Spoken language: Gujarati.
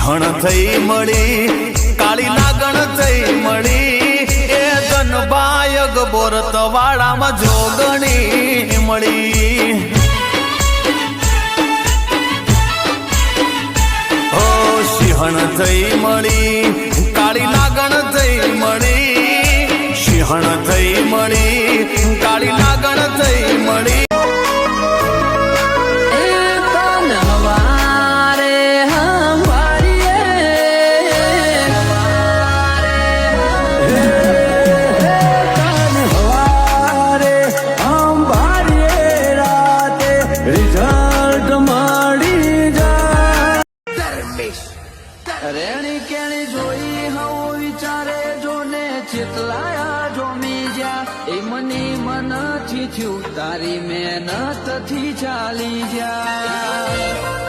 સિંહણ થઈ મળી કાળી લાગણ થઈ મળી એ જનબાયગ બોરત વાળામાં જોગણી મળી ઓ સિંહણ થઈ મળી કાળી લાગણ થઈ મળી સિંહણ થઈ મળી કાળી લાગણ થઈ મળી રેણી કેણી જોઈ હવ વિચારે જોને ચેતલાયા જોમી જા એ મની મનથી થયું તારી મહેનત થી ચાલી જા